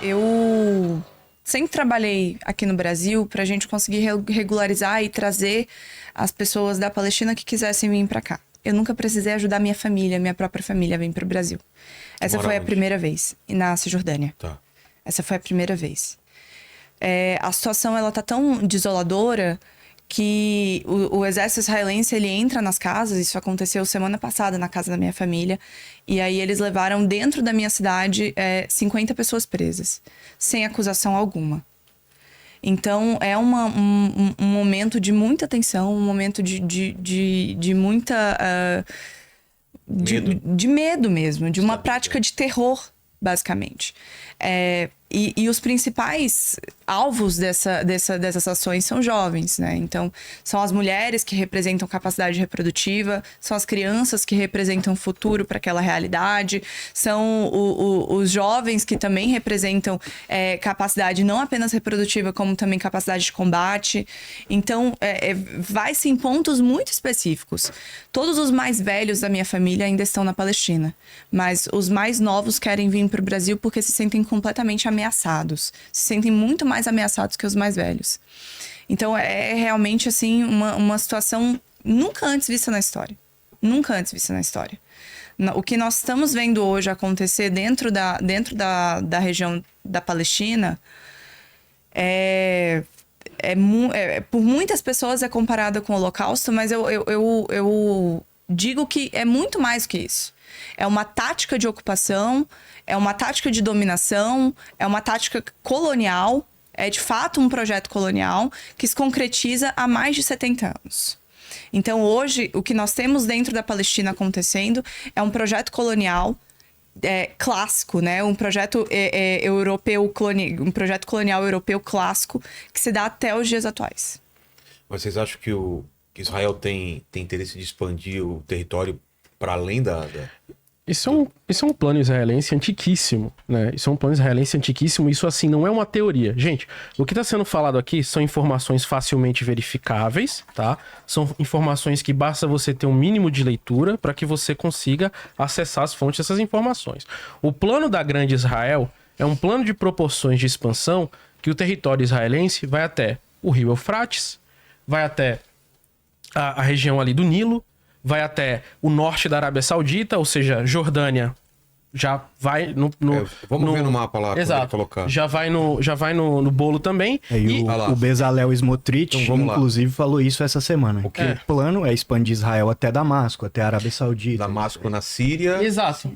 Eu sempre trabalhei aqui no Brasil para a gente conseguir regularizar e trazer as pessoas da Palestina que quisessem vir para cá. Eu nunca precisei ajudar minha família, minha própria família, a vir para o Brasil. Essa foi a primeira vez, na Cisjordânia. Tá. Essa foi a primeira vez. A situação ela tá tão desoladora que o exército israelense ele entra nas casas. Isso aconteceu semana passada na casa da minha família. E aí eles levaram dentro da minha cidade 50 pessoas presas, sem acusação alguma. Então é um momento de muita tensão, um momento de muita... de medo mesmo, de uma prática de terror, basicamente. E os principais alvos dessas ações são jovens, né? Então, são as mulheres que representam capacidade reprodutiva, são as crianças que representam o futuro para aquela realidade, são os jovens que também representam capacidade não apenas reprodutiva, como também capacidade de combate. Então, vai-se em pontos muito específicos. Todos os mais velhos da minha família ainda estão na Palestina, mas os mais novos querem vir para o Brasil porque se sentem completamente ameaçados, se sentem muito mais ameaçados que os mais velhos. Então é realmente assim uma situação nunca antes vista na história. Nunca antes vista na história. O que nós estamos vendo hoje acontecer dentro da região da Palestina por muitas pessoas é comparada com o Holocausto, mas eu digo que é muito mais que isso. É uma tática de ocupação, é uma tática de dominação, é uma tática colonial, é de fato um projeto colonial que se concretiza há mais de 70 anos. Então hoje, o que nós temos dentro da Palestina acontecendo é um projeto colonial clássico, né? Um projeto um projeto colonial europeu clássico que se dá até os dias atuais. Mas vocês acham que Israel tem interesse de expandir o território para além da... Isso é um plano israelense antiquíssimo, né? Isso é um plano israelense antiquíssimo, isso assim não é uma teoria. Gente, o que está sendo falado aqui são informações facilmente verificáveis, tá? São informações que basta você ter um mínimo de leitura para que você consiga acessar as fontes dessas informações. O plano da Grande Israel é um plano de proporções de expansão que o território israelense vai até o rio Eufrates, vai até a região ali do Nilo, vai até o norte da Arábia Saudita, ou seja, Jordânia já vai vamos ver no mapa lá. Exato. Colocar. Já vai no bolo também. O Bezalel Smotrich, então, inclusive, falou isso essa semana. O plano é expandir Israel até Damasco, até a Arábia Saudita. Damasco na Síria. Exato.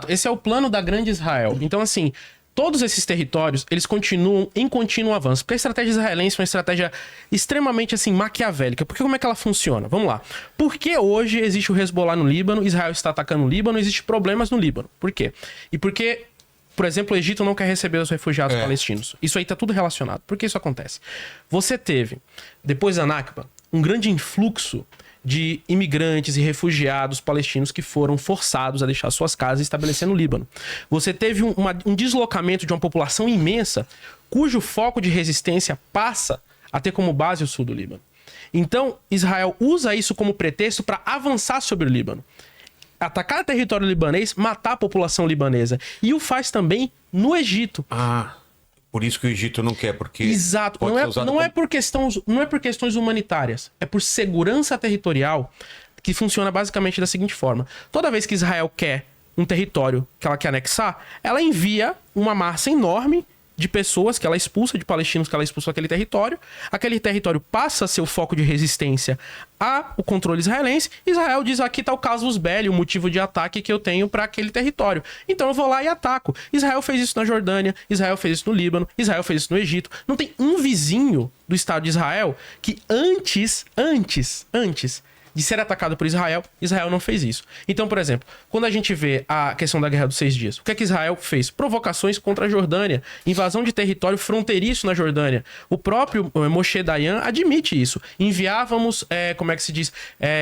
Esse é o plano da Grande Israel. Então, assim, todos esses territórios, eles continuam em contínuo avanço. Porque a estratégia israelense é uma estratégia extremamente, assim, maquiavélica. Porque como é que ela funciona? Vamos lá. Por que hoje existe o Hezbollah no Líbano, Israel está atacando o Líbano, existe problemas no Líbano? Por quê? E porque, por exemplo, o Egito não quer receber os refugiados palestinos. Isso aí tá tudo relacionado. Por que isso acontece? Você teve, depois da Nakba, um grande influxo de imigrantes e refugiados palestinos que foram forçados a deixar suas casas e estabelecer no Líbano. Você teve um deslocamento de uma população imensa cujo foco de resistência passa a ter como base o sul do Líbano. Então, Israel usa isso como pretexto para avançar sobre o Líbano. Atacar o território libanês, matar a população libanesa. E o faz também no Egito. Por isso que o Egito não quer, porque... Exato, não é por questões humanitárias, é por segurança territorial, que funciona basicamente da seguinte forma. Toda vez que Israel quer um território que ela quer anexar, ela envia uma massa enorme de pessoas que ela expulsa, de palestinos que ela expulsa daquele território. Aquele território passa a ser o foco de resistência ao controle israelense. Israel diz, aqui está o casus belli, o motivo de ataque que eu tenho para aquele território. Então eu vou lá e ataco. Israel fez isso na Jordânia, Israel fez isso no Líbano, Israel fez isso no Egito. Não tem um vizinho do Estado de Israel que antes de ser atacado por Israel, Israel não fez isso. Então, por exemplo, quando a gente vê a questão da Guerra dos 6 Dias, o que é que Israel fez? Provocações contra a Jordânia, invasão de território fronteiriço na Jordânia. O próprio Moshe Dayan admite isso. Enviávamos,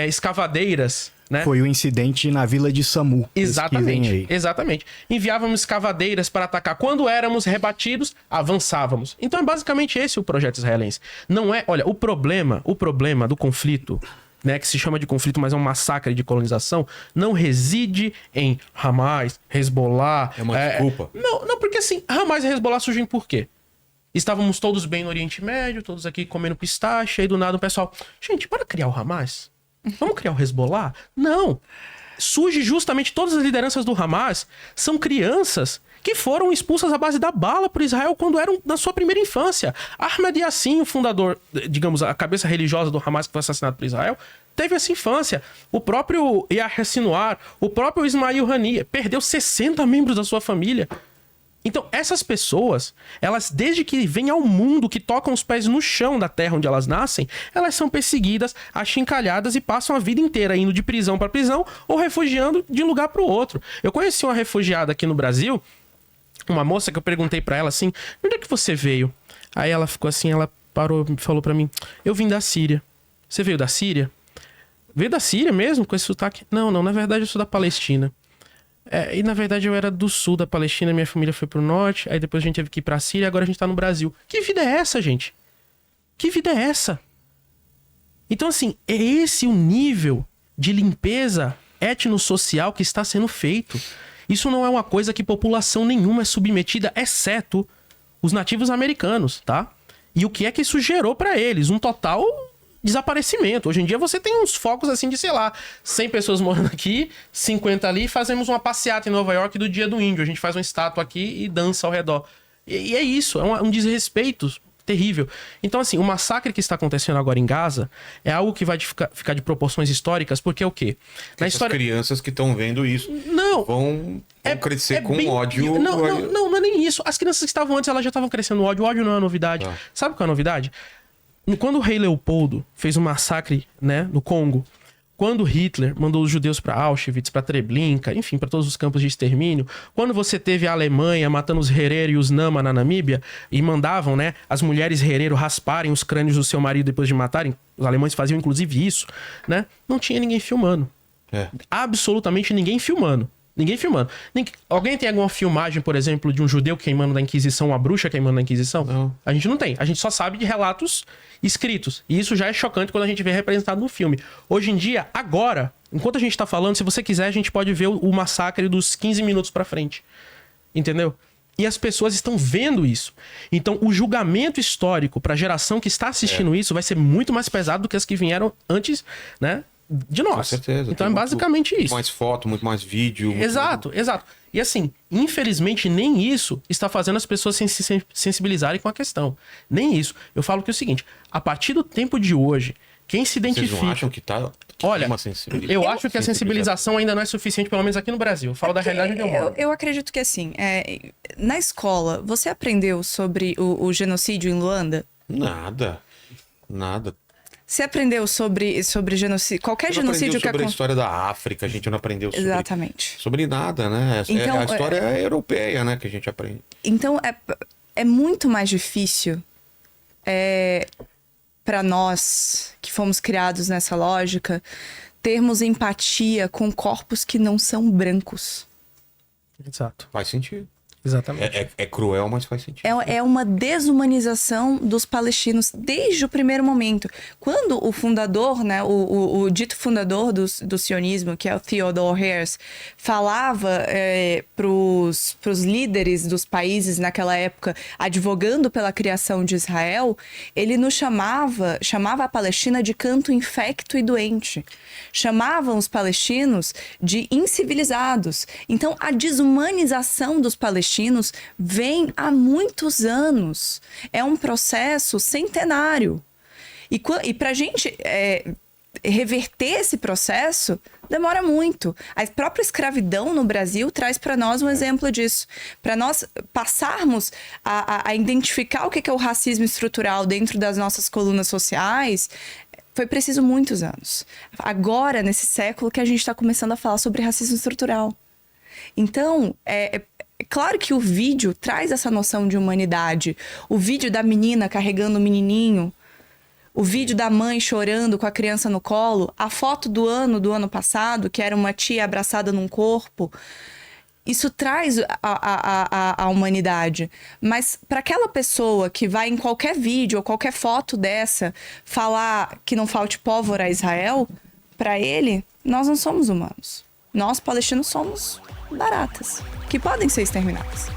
escavadeiras, né? Foi o incidente na vila de Samu. Exatamente. Enviávamos escavadeiras para atacar. Quando éramos rebatidos, avançávamos. Então é basicamente esse o projeto israelense. Não é, olha, o problema do conflito né, que se chama de conflito, mas é um massacre de colonização, não reside em Hamas, Hezbollah... É uma desculpa. Não, porque assim, Hamas e Hezbollah surgem por quê? Estávamos todos bem no Oriente Médio, todos aqui comendo pistache, aí do nada o pessoal... Gente, para criar o Hamas? Vamos criar o Hezbollah? Não! Surge justamente todas as lideranças do Hamas são crianças que foram expulsas à base da bala por Israel quando eram na sua primeira infância. Ahmed Yassin, o fundador, digamos, a cabeça religiosa do Hamas que foi assassinado por Israel, teve essa infância. O próprio Yahya Sinwar, o próprio Ismail Haniyeh, perdeu 60 membros da sua família. Então, essas pessoas, elas, desde que vêm ao mundo, que tocam os pés no chão da terra onde elas nascem, elas são perseguidas, achincalhadas e passam a vida inteira indo de prisão para prisão ou refugiando de um lugar para o outro. Eu conheci uma refugiada aqui no Brasil, uma moça que eu perguntei para ela assim, onde é que você veio? Aí ela ficou assim, ela parou e falou para mim, eu vim da Síria. Você veio da Síria? Veio da Síria mesmo, com esse sotaque? Não, na verdade eu sou da Palestina. E na verdade eu era do sul da Palestina, minha família foi pro norte, aí depois a gente teve que ir pra Síria, agora a gente tá no Brasil. Que vida é essa, gente? Que vida é essa? Então, assim, é esse o nível de limpeza etnossocial que está sendo feito. Isso não é uma coisa que população nenhuma é submetida, exceto os nativos americanos, tá? E o que é que isso gerou pra eles? Um total desaparecimento. Hoje em dia você tem uns focos assim de, sei lá, 100 pessoas morando aqui, 50 ali, fazemos uma passeata em Nova York do Dia do Índio. A gente faz uma estátua aqui e dança ao redor. E é isso, é um desrespeito terrível. Então, assim, o massacre que está acontecendo agora em Gaza é algo que vai ficar de proporções históricas, porque é o quê? Na história... crianças que estão vendo isso vão crescer com bem... ódio. Não é nem isso. As crianças que estavam antes, elas já estavam crescendo ódio. O ódio não é uma novidade. Ah. Sabe qual é a novidade? Quando o rei Leopoldo fez um massacre, né, no Congo, quando Hitler mandou os judeus para Auschwitz, para Treblinka, enfim, para todos os campos de extermínio, quando você teve a Alemanha matando os Herero e os Nama na Namíbia e mandavam, né, as mulheres Herero rasparem os crânios do seu marido depois de matarem, os alemães faziam inclusive isso, né? Não tinha ninguém filmando. Absolutamente ninguém filmando. Ninguém filmando. Alguém tem alguma filmagem, por exemplo, de um judeu queimando na Inquisição, uma bruxa queimando na Inquisição? Não. A gente não tem. A gente só sabe de relatos escritos. E isso já é chocante quando a gente vê representado no filme. Hoje em dia, agora, enquanto a gente tá falando, se você quiser, a gente pode ver o massacre dos 15 minutos pra frente. Entendeu? E as pessoas estão vendo isso. Então, o julgamento histórico pra geração que está assistindo isso vai ser muito mais pesado do que as que vieram antes, né? De nós. Com certeza. Então é basicamente isso. Muito mais foto, muito mais vídeo. Exato. E assim, infelizmente, nem isso está fazendo as pessoas se sensibilizarem com a questão. Nem isso. Eu falo que é o seguinte, a partir do tempo de hoje, quem se identifica... Vocês não acham que Olha, tem uma sensibilização? Eu acho que a sensibilização ainda não é suficiente, pelo menos aqui no Brasil. Eu falo da realidade onde eu moro. Eu acredito que assim, na escola, você aprendeu sobre o genocídio em Luanda? Nada. Você aprendeu sobre genocídio? Qualquer genocídio que sobre a história da África, a gente não aprendeu sobre nada, né? Então, a história europeia, né, que a gente aprende. Então, é muito mais difícil para nós, que fomos criados nessa lógica, termos empatia com corpos que não são brancos. Exato. Faz sentido. Exatamente. É cruel, mas faz sentido. É uma desumanização dos palestinos desde o primeiro momento. Quando o fundador, né, o dito fundador do sionismo, que é o Theodore Herzl, falava pros líderes dos países naquela época, advogando pela criação de Israel, ele nos chamava a Palestina de canto infecto e doente. Chamavam os palestinos de incivilizados. Então, a desumanização dos palestinos vem há muitos anos. É um processo centenário. E para a gente reverter esse processo, demora muito. A própria escravidão no Brasil traz para nós um exemplo disso. Para nós passarmos a identificar o que é o racismo estrutural dentro das nossas colunas sociais, foi preciso muitos anos. Agora, nesse século, que a gente está começando a falar sobre racismo estrutural. Então, claro que o vídeo traz essa noção de humanidade. O vídeo da menina carregando o menininho, o vídeo da mãe chorando com a criança no colo, a foto do ano passado, que era uma tia abraçada num corpo, isso traz a humanidade. Mas para aquela pessoa que vai em qualquer vídeo ou qualquer foto dessa falar que não falte pólvora a Israel, para ele, nós não somos humanos. Nós, palestinos, somos baratas, que podem ser exterminadas.